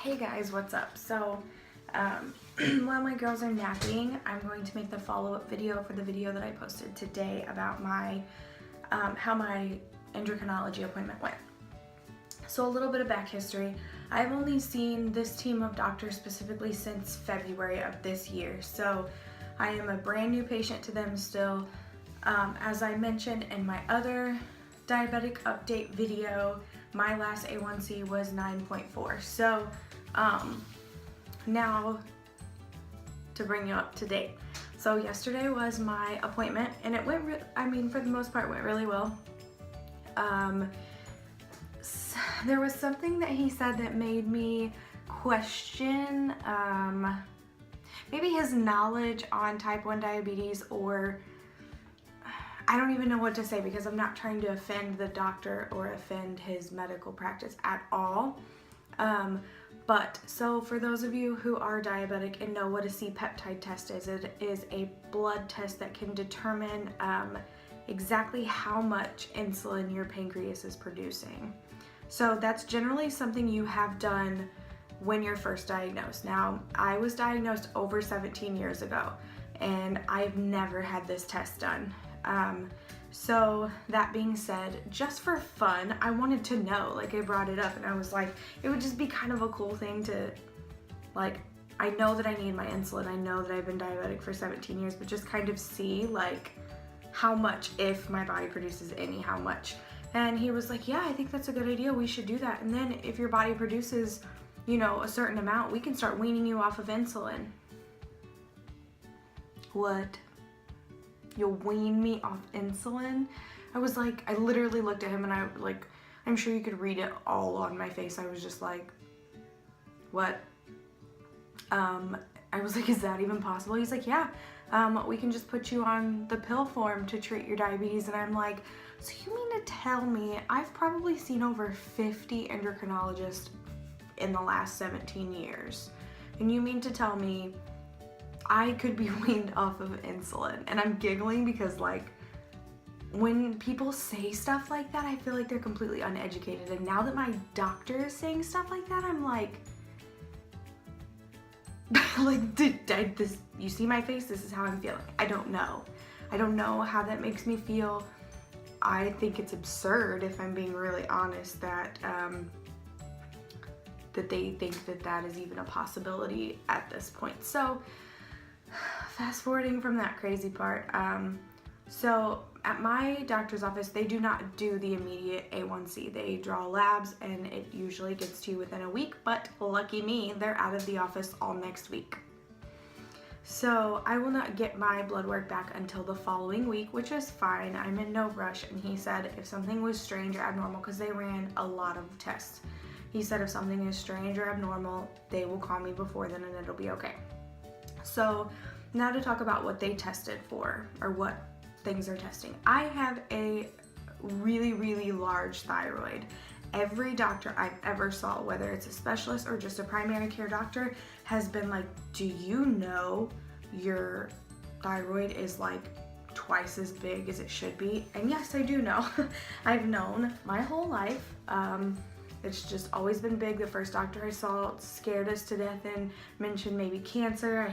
Hey guys, what's up? So, while my girls are napping, I'm going to make the follow-up video for the video that I posted today about my, how my endocrinology appointment went. So a little bit of back history. I've only seen this team of doctors specifically since February of this year. So I am a brand new patient to them still. As I mentioned in my other diabetic update video, my last A1C was 9.4. So now to bring you up to date. So yesterday was my appointment and it went, for the most part, went really well. There was something that he said that made me question maybe his knowledge on type 1 diabetes, or I don't even know what to say because I'm not trying to offend the doctor or offend his medical practice at all. But so for those of you who are diabetic and know what a C-peptide test is, it is a blood test that can determine exactly how much insulin your pancreas is producing. So that's generally something you have done when you're first diagnosed. Now, I was diagnosed over 17 years ago and I've never had this test done. So that being said, just for fun, I wanted to know, like I brought it up and I was like, it would just be kind of a cool thing to, like, I know that I need my insulin, I know that I've been diabetic for 17 years, but just kind of see like how much, if my body produces any, how much. And he was like, yeah, I think that's a good idea, we should do that. And then if your body produces, you know, a certain amount, we can start weaning you off of insulin. What? You'll wean me off insulin? I was like, I literally looked at him and I'm sure you could read it all on my face. I was just like, what? I was like, is that even possible? He's like, yeah, we can just put you on the pill form to treat your diabetes. And I'm like, so you mean to tell me I've probably seen over 50 endocrinologists in the last 17 years? And you mean to tell me I could be weaned off of insulin? And I'm giggling because, like, when people say stuff like that, I feel like they're completely uneducated. And now that my doctor is saying stuff like that, I'm like, you see my face? This is how I'm feeling. I don't know. I don't know how that makes me feel. I think it's absurd, if I'm being really honest, that that they think that that is even a possibility at this point. So fast forwarding from that crazy part, so at my doctor's office, they do not do the immediate A1C. They draw labs and it usually gets to you within a week, but lucky me, they're out of the office all next week. So I will not get my blood work back until the following week, which is fine. I'm in no rush. And he said if something was strange or abnormal, because they ran a lot of tests, he said if something is strange or abnormal, they will call me before then and it'll be okay. So now to talk about what they tested for, or what things they're testing. I have a really, really large thyroid. Every doctor I've ever saw, whether it's a specialist or just a primary care doctor, has been like, do you know your thyroid is like twice as big as it should be? And yes, I do know. I've known my whole life. It's just always been big. The first doctor I saw scared us to death and mentioned maybe cancer.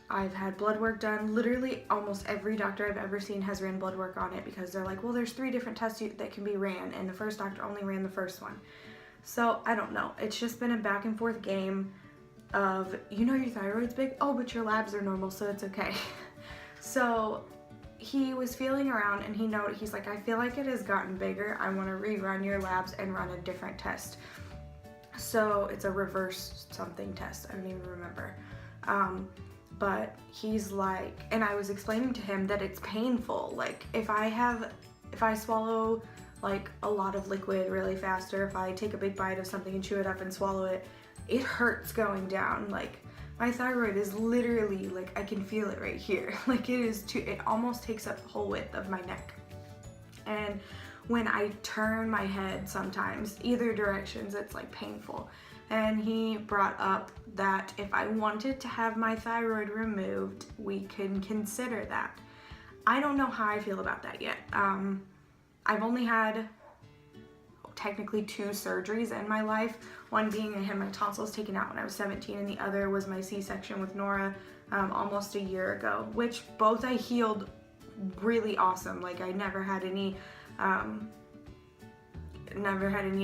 I've had blood work done. Literally almost every doctor I've ever seen has ran blood work on it because they're like, well, there's 3 different tests that can be ran, and the first doctor only ran the first one. So I don't know. It's just been a back and forth game of, you know, your thyroid's big? Oh, but your labs are normal, so it's okay. So he was feeling around and he's like, I feel like it has gotten bigger. I want to rerun your labs and run a different test. So it's a reverse something test. I don't even remember. But he's like, and I was explaining to him that it's painful. Like if I swallow like a lot of liquid really fast, or if I take a big bite of something and chew it up and swallow it, it hurts going down. Like my thyroid is literally, like, I can feel it right here. Like it almost takes up the whole width of my neck. And when I turn my head sometimes, either directions, it's like painful. And he brought up that if I wanted to have my thyroid removed, we can consider that. I don't know how I feel about that yet. I've only had technically 2 surgeries in my life. One being I had my tonsils taken out when I was 17, and the other was my C-section with Nora almost a year ago, which both I healed really awesome. Like I never had any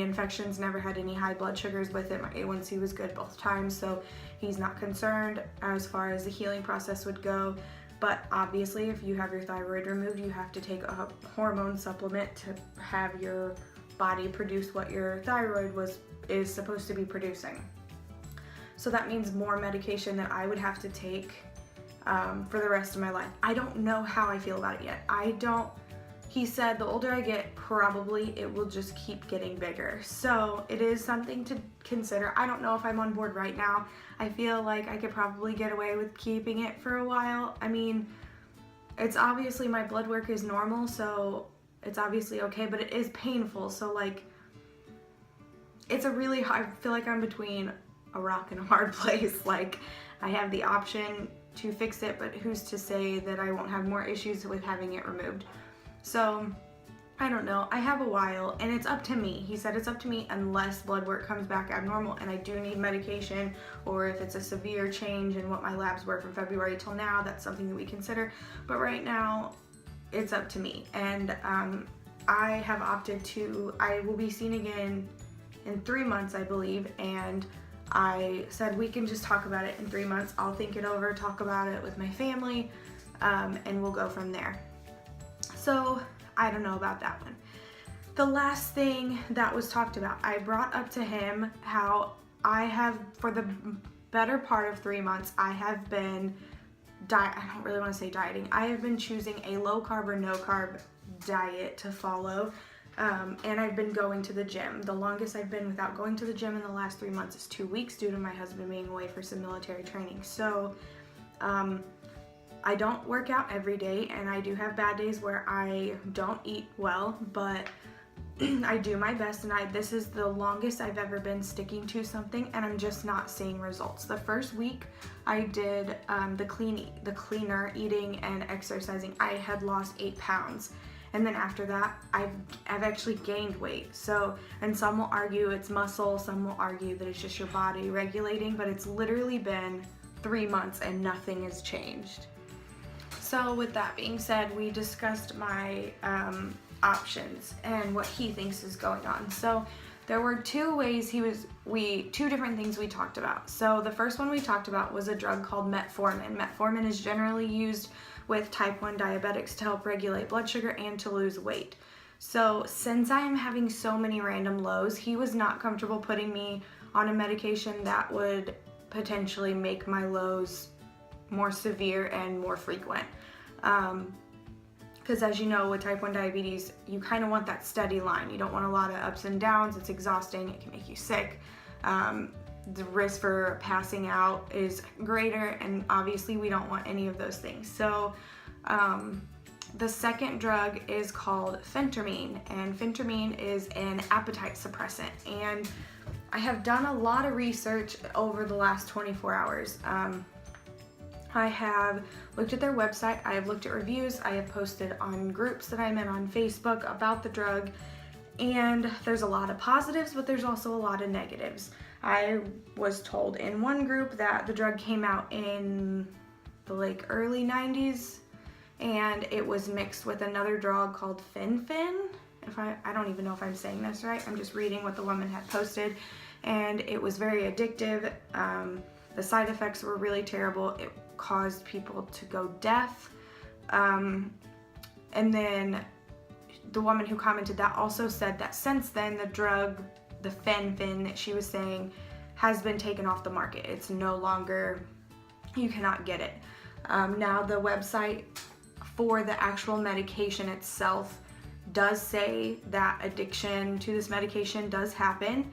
infections, never had any high blood sugars with it. My A1C was good both times, so he's not concerned as far as the healing process would go. But obviously, if you have your thyroid removed, you have to take a hormone supplement to have your body produce what your thyroid is supposed to be producing. So that means more medication that I would have to take for the rest of my life. I don't know how I feel about it yet. He said the older I get, probably it will just keep getting bigger. So it is something to consider. I don't know if I'm on board right now. I feel like I could probably get away with keeping it for a while. I mean, it's obviously my blood work is normal, so it's obviously okay, but it is painful. So like, it's a really, I feel like I'm between a rock and a hard place. Like I have the option to fix it, but who's to say that I won't have more issues with having it removed? So I don't know. I have a while, and it's up to me. He said it's up to me unless blood work comes back abnormal and I do need medication, or if it's a severe change in what my labs were from February till now, that's something that we consider. But right now, it's up to me. And I have opted to, I will be seen again in 3 months, I believe, and I said we can just talk about it in 3 months. I'll think it over, talk about it with my family, and we'll go from there. So I don't know about that one. The last thing that was talked about, I brought up to him how I have, for the better part of 3 months, I have been, I don't really want to say dieting, I have been choosing a low carb or no carb diet to follow, and I've been going to the gym. The longest I've been without going to the gym in the last 3 months is 2 weeks due to my husband being away for some military training. So I don't work out every day, and I do have bad days where I don't eat well, but I do my best, and this is the longest I've ever been sticking to something, and I'm just not seeing results. The first week I did the cleaner eating and exercising. I had lost 8 pounds, and then after that I've actually gained weight. So, and some will argue it's muscle, some will argue that it's just your body regulating, but it's literally been 3 months and nothing has changed. So with that being said, we discussed my options and what he thinks is going on. So there were 2 ways 2 different things we talked about. So the first one we talked about was a drug called metformin. Metformin is generally used with type 1 diabetics to help regulate blood sugar and to lose weight. So since I am having so many random lows, he was not comfortable putting me on a medication that would potentially make my lows more severe and more frequent. Because as you know, with type 1 diabetes, you kind of want that steady line. You don't want a lot of ups and downs. It's exhausting. It can make you sick. The risk for passing out is greater, and obviously we don't want any of those things. So the second drug is called phentermine, and phentermine is an appetite suppressant. And I have done a lot of research over the last 24 hours. I have looked at their website, I have looked at reviews, I have posted on groups that I'm in on Facebook about the drug, and there's a lot of positives, but there's also a lot of negatives. I was told in one group that the drug came out in the early 90s, and it was mixed with another drug called Fen-Phen. I don't even know if I'm saying this right, I'm just reading what the woman had posted, and it was very addictive. The side effects were really terrible. It caused people to go deaf. And then the woman who commented that also said that since then the drug, the Fen-Phen that she was saying, has been taken off the market. It's no longer, you cannot get it. Now the website for the actual medication itself does say that addiction to this medication does happen.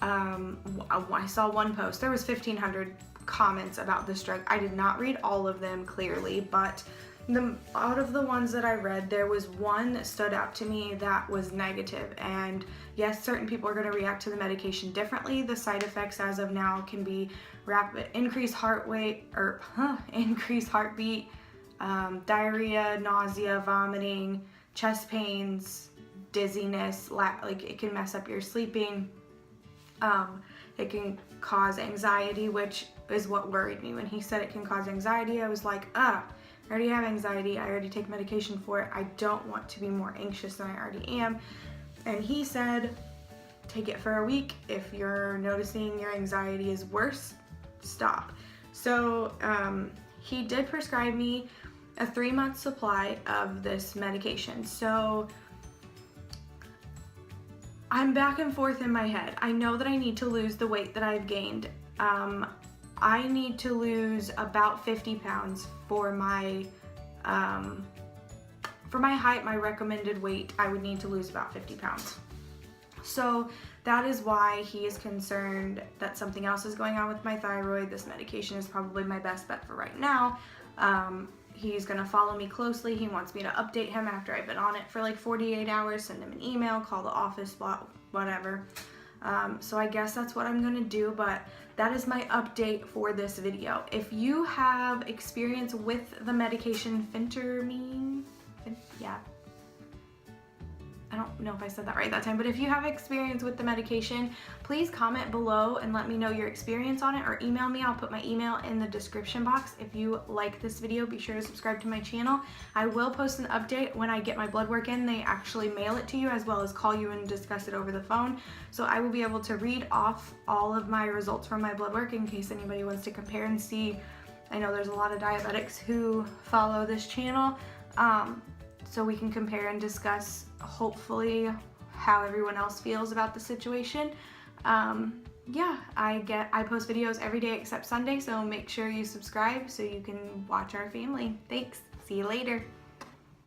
I saw one post, there was 1,500 comments about this drug. I did not read all of them clearly, but out of the ones that I read, there was one that stood out to me that was negative. And yes, certain people are going to react to the medication differently. The side effects as of now can be rapid increased heartbeat, diarrhea, nausea, vomiting, chest pains, dizziness, like it can mess up your sleeping. It can cause anxiety, which is what worried me. When he said it can cause anxiety, I was like, I already have anxiety. I already take medication for it. I don't want to be more anxious than I already am. And he said, take it for a week. If you're noticing your anxiety is worse, stop. So he did prescribe me a 3-month supply of this medication. So I'm back and forth in my head. I know that I need to lose the weight that I've gained. I need to lose about 50 pounds for my height, my recommended weight. I would need to lose about 50 pounds. So that is why he is concerned that something else is going on with my thyroid. This medication is probably my best bet for right now. He's gonna follow me closely. He wants me to update him after I've been on it for like 48 hours, send him an email, call the office, whatever. So I guess that's what I'm gonna do, but that is my update for this video. If you have experience with the medication phentermine, yeah, I don't know if I said that right that time, but if you have experience with the medication, please comment below and let me know your experience on it, or email me. I'll put my email in the description box. If you like this video, be sure to subscribe to my channel. I will post an update when I get my blood work in. They actually mail it to you as well as call you and discuss it over the phone. So I will be able to read off all of my results from my blood work in case anybody wants to compare and see. I know there's a lot of diabetics who follow this channel. So we can compare and discuss, hopefully, how everyone else feels about the situation. Yeah, I post videos every day except Sunday, so make sure you subscribe so you can watch our family. Thanks. See you later.